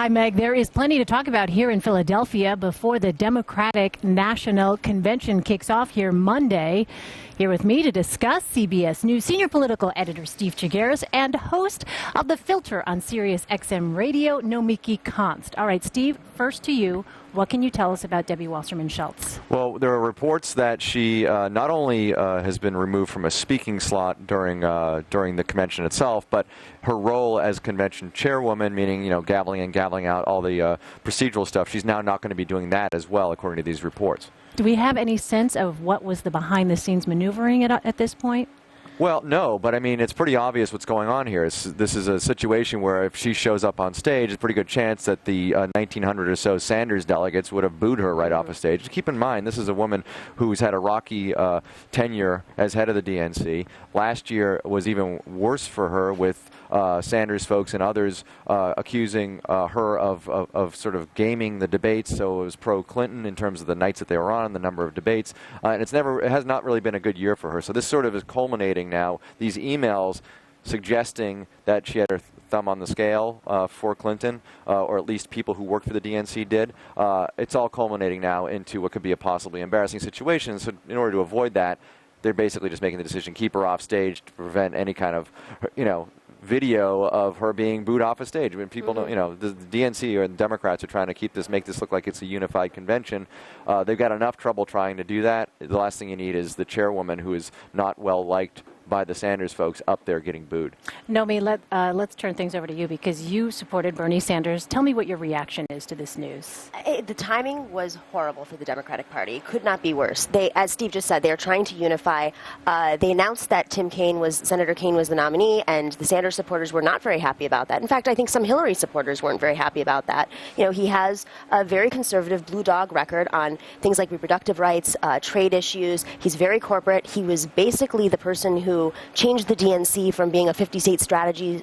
Hi, Meg. There is plenty to talk about here in Philadelphia before the Democratic National Convention kicks off here Monday. Here with me to discuss, CBS News senior political editor Steve Chigueras and host of The Filter on Sirius XM Radio, Nomiki Konst. All right, Steve, first to you. What can you tell us about Debbie Wasserman Schultz? Well, there are reports that she not only has been removed from a speaking slot during the convention itself, but her role as convention chairwoman, meaning gaveling in, gaveling out, all the procedural stuff, she's now not going to be doing that as well, according to these reports. Do we have any sense of what was the behind-the-scenes maneuvering at this point? Well, no, but I mean, it's pretty obvious what's going on here. This is a situation where if she shows up on stage, it's a pretty good chance that the 1,900 or so Sanders delegates would have booed her right off the stage. Keep in mind, this is a woman who's had a rocky tenure as head of the DNC. Last year was even worse for her, with Sanders folks and others accusing her of sort of gaming the debates. So it was pro-Clinton in terms of the nights that they were on, the number of debates, and it has not really been a good year for her. So this sort of is culminating now. These emails suggesting that she had her thumb on the scale for Clinton, or at least people who worked for the DNC did. It's all culminating now into what could be a possibly embarrassing situation. So in order to avoid that, they're basically just making the decision, keep her off stage to prevent any kind of, video of her being booed off a stage. I mean, people know, the DNC or the Democrats are trying to make this look like it's a unified convention. They've got enough trouble trying to do that. The last thing you need is the chairwoman who is not well liked by the Sanders folks up there getting booed. Nomi, let's turn things over to you because you supported Bernie Sanders. Tell me what your reaction is to this news. The timing was horrible for the Democratic Party. It could not be worse. As Steve just said, they are trying to unify. They announced that Senator Kaine was the nominee, and the Sanders supporters were not very happy about that. In fact, I think some Hillary supporters weren't very happy about that. He has a very conservative blue dog record on things like reproductive rights, trade issues. He's very corporate. He was basically the person who changed the DNC from being a 50-state strategy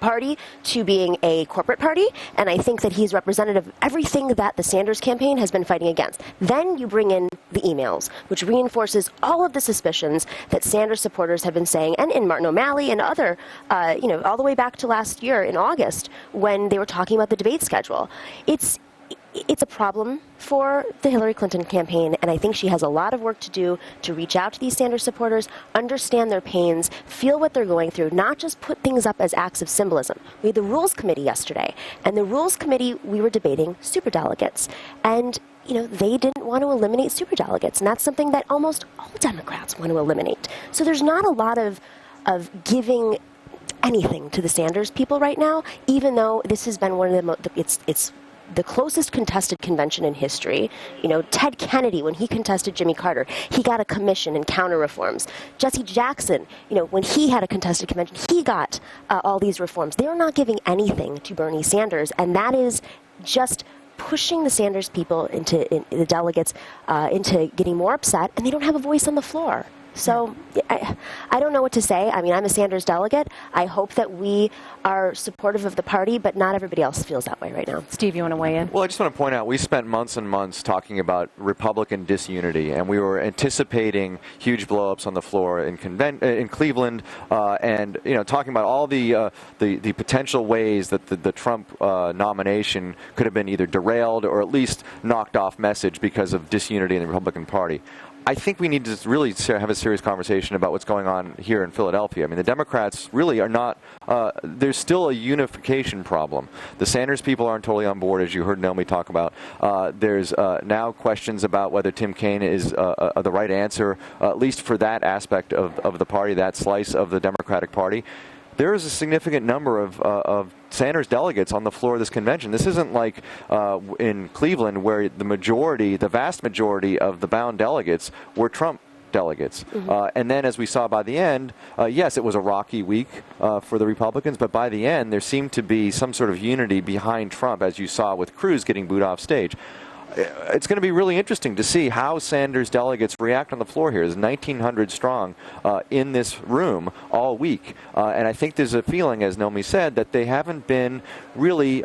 party to being a corporate party, and I think that he's representative of everything that the Sanders campaign has been fighting against. Then you bring in the emails, which reinforces all of the suspicions that Sanders supporters have been saying, and in Martin O'Malley and other, all the way back to last year in August when they were talking about the debate schedule. It's a problem for the Hillary Clinton campaign, and I think she has a lot of work to do to reach out to these Sanders supporters, understand their pains, feel what they're going through, not just put things up as acts of symbolism. We had the Rules Committee yesterday, and the Rules Committee, we were debating superdelegates, and they didn't want to eliminate superdelegates, and that's something that almost all Democrats want to eliminate. So there's not a lot of giving anything to the Sanders people right now, even though this has been one of it's the closest contested convention in history. Ted Kennedy, when he contested Jimmy Carter, he got a commission and counter reforms. Jesse Jackson, when he had a contested convention, he got all these reforms. They're not giving anything to Bernie Sanders, and that is just pushing the Sanders people the delegates into getting more upset, and they don't have a voice on the floor. So I don't know what to say. I mean, I'm a Sanders delegate. I hope that we are supportive of the party, but not everybody else feels that way right now. Steve, you want to weigh in? Well, I just want to point out, we spent months and months talking about Republican disunity, and we were anticipating huge blow-ups on the floor in Cleveland, and talking about all the potential ways that the Trump nomination could have been either derailed or at least knocked off message because of disunity in the Republican Party. I think we need to really have a serious conversation about what's going on here in Philadelphia. I mean, the Democrats really are not, there's still a unification problem. The Sanders people aren't totally on board, as you heard Nomi talk about. There's now questions about whether Tim Kaine is the right answer, at least for that aspect of the party, that slice of the Democratic Party. There is a significant number of Sanders delegates on the floor of this convention. This isn't like in Cleveland, where the vast majority of the bound delegates were Trump delegates. And then, as we saw by the end, yes, it was a rocky week for the Republicans, but by the end, there seemed to be some sort of unity behind Trump, as you saw with Cruz getting booed off stage. it's going to be really interesting to see how Sanders delegates react on the floor here. There's 1,900 strong in this room all week. And I think there's a feeling, as Nomi said, that they haven't been really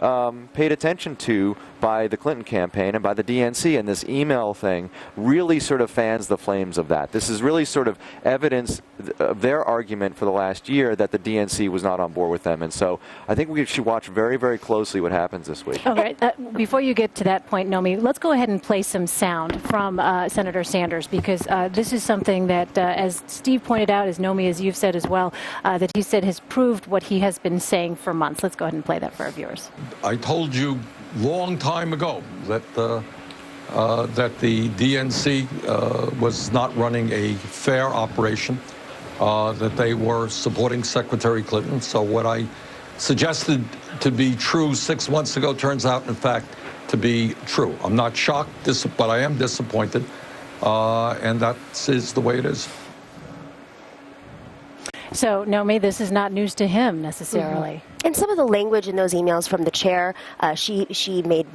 paid attention to by the Clinton campaign and by the DNC, and this email thing really sort of fans the flames of that. This is really sort of evidence of their argument for the last year that the DNC was not on board with them. And so I think we should watch very, very closely what happens this week. All right. Before you get to that point, Nomi, let's go ahead and play some sound from Senator Sanders, because this is something that, as Steve pointed out, as Nomi, as you've said as well, that he said has proved what he has been saying for months. Let's go ahead and play that for our viewers. I told you long time ago that that the DNC was not running a fair operation, that they were supporting Secretary Clinton. So what I suggested to be true 6 months ago turns out, in fact, to be true. I'm not shocked, but I am disappointed, and that is the way it is. So, Nomi, this is not news to him necessarily. Mm-hmm. And some of the language in those emails from the chair, she made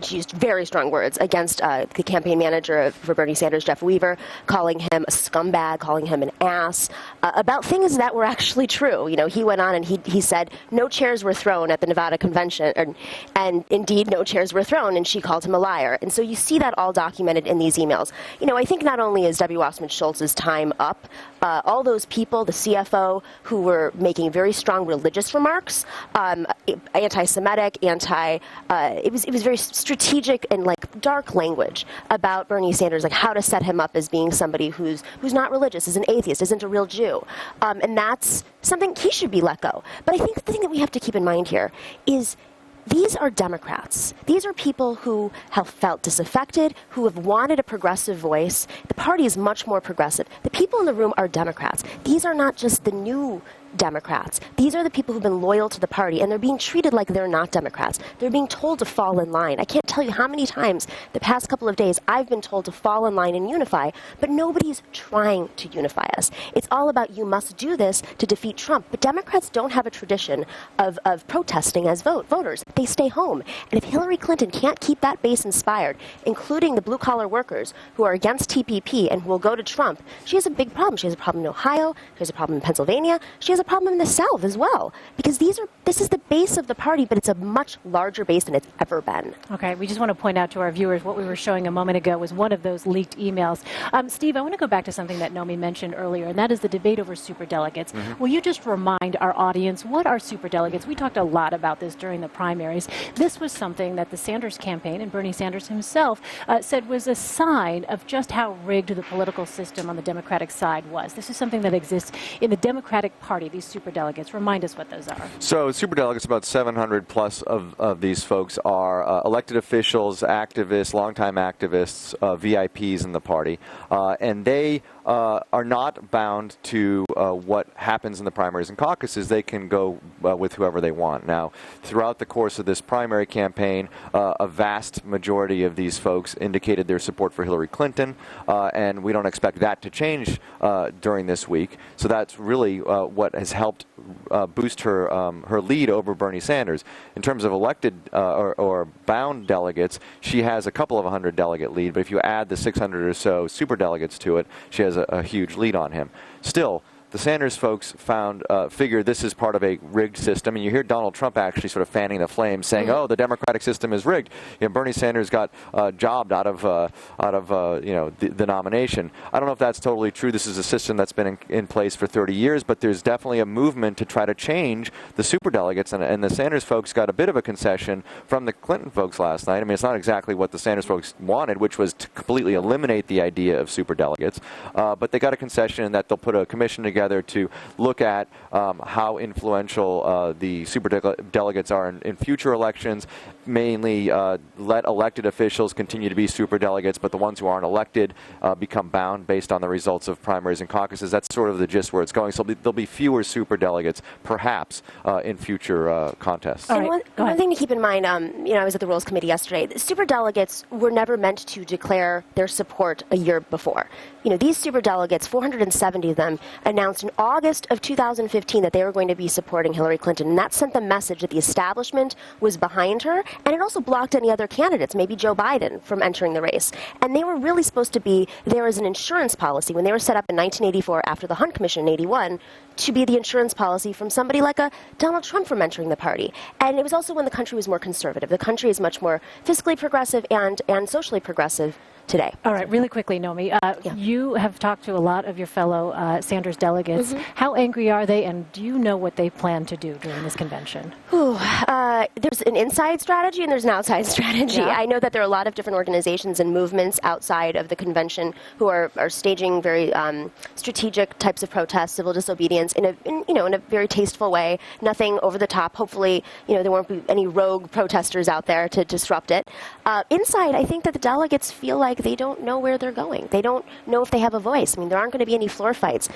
she used very strong words against the campaign manager for Bernie Sanders, Jeff Weaver, calling him a scumbag, calling him an ass, about things that were actually true. You know, he went on and he said no chairs were thrown at the Nevada convention, and indeed no chairs were thrown, and she called him a liar. And so you see that all documented in these emails. You know, I think not only is W. Wasserman Schultz's time up, all those people, the CFO, who were making very strong religious remarks, anti-Semitic, it was very strategic and like dark language about Bernie Sanders, like how to set him up as being somebody who's not religious, is an atheist, isn't a real Jew, and that's something he should be let go. But I think the thing that we have to keep in mind here is these are Democrats. These are people who have felt disaffected, who have wanted a progressive voice. The party is much more progressive. The people in the room are Democrats. These are not just the new Democrats. These are the people who've been loyal to the party, and they're being treated like they're not Democrats. They're being told to fall in line. I can't tell you how many times the past couple of days I've been told to fall in line and unify, but nobody's trying to unify us. It's all about you must do this to defeat Trump. But Democrats don't have a tradition of protesting as voters. They stay home. And if Hillary Clinton can't keep that base inspired, including the blue-collar workers who are against TPP and who will go to Trump, she has a big problem. She has a problem in Ohio. She has a problem in Pennsylvania. She has a problem in the South as well, because this is the base of the party, but it's a much larger base than it's ever been. Okay, we just want to point out to our viewers what we were showing a moment ago was one of those leaked emails. Steve, I want to go back to something that Nomi mentioned earlier, and that is the debate over superdelegates. Mm-hmm. Will you just remind our audience, what are superdelegates? We talked a lot about this during the primaries. This was something that the Sanders campaign and Bernie Sanders himself said was a sign of just how rigged the political system on the Democratic side was. This is something that exists in the Democratic Party, these superdelegates. Remind us what those are. So superdelegates, about 700 plus of these folks are elected officials, activists, longtime activists, VIPs in the party, and they are not bound to what happens in the primaries and caucuses. They can go with whoever they want. Now, throughout the course of this primary campaign, a vast majority of these folks indicated their support for Hillary Clinton, and we don't expect that to change during this week. So that's really what has helped boost her lead over Bernie Sanders. In terms of elected or bound delegates, she has a couple of 100 delegate lead, but if you add the 600 or so superdelegates to it, she has a huge lead on him. Still, the Sanders folks figure this is part of a rigged system, and you hear Donald Trump actually sort of fanning the flames, saying, "Oh, the Democratic system is rigged." You know, Bernie Sanders got jobbed out of the nomination. I don't know if that's totally true. This is a system that's been in place for 30 years, but there's definitely a movement to try to change the superdelegates, and the Sanders folks got a bit of a concession from the Clinton folks last night. I mean, it's not exactly what the Sanders folks wanted, which was to completely eliminate the idea of superdelegates, but they got a concession in that they'll put a commission together to look at how influential the superdelegates are in future elections, mainly let elected officials continue to be superdelegates, but the ones who aren't elected become bound based on the results of primaries and caucuses. That's sort of the gist where it's going. So there'll be fewer superdelegates, perhaps, in future contests. And one thing to keep in mind, I was at the Rules Committee yesterday. The superdelegates were never meant to declare their support a year before. You know, these superdelegates, 470 of them, announced announced in August of 2015 that they were going to be supporting Hillary Clinton. And that sent the message that the establishment was behind her. And it also blocked any other candidates, maybe Joe Biden, from entering the race. And they were really supposed to be there as an insurance policy when they were set up in 1984 after the Hunt Commission in 81 to be the insurance policy from somebody like a Donald Trump from entering the party. And it was also when the country was more conservative. The country is much more fiscally progressive and socially progressive today. All right, really quickly, Nomi, you have talked to a lot of your fellow Sanders delegates. How angry are they, and do you know what they plan to do during this convention? There's an inside strategy and there's an outside strategy. Yeah. I know that there are a lot of different organizations and movements outside of the convention who are staging very strategic types of protests, civil disobedience in a very tasteful way. Nothing over the top. Hopefully, there won't be any rogue protesters out there to disrupt it. Inside, I think that the delegates feel like they don't know where they're going. They don't know if they have a voice. I mean, there aren't going to be any floor fights.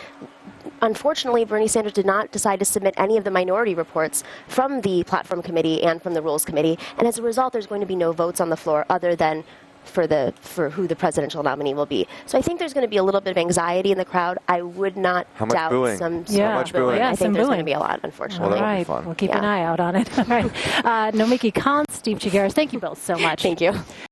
Unfortunately, Bernie Sanders did not decide to submit any of the minority reports from the Platform Committee and from the Rules Committee, and as a result, there's going to be no votes on the floor other than for who the presidential nominee will be. So I think there's going to be a little bit of anxiety in the crowd. I would not doubt booing? some How much booing? Yeah, I some think there's booing. going to be a lot, unfortunately. Well, that'll be All right, fun. we'll keep an eye out on it. All right. Nomiki Khan, Steve Chigueras, thank you both so much. Thank you.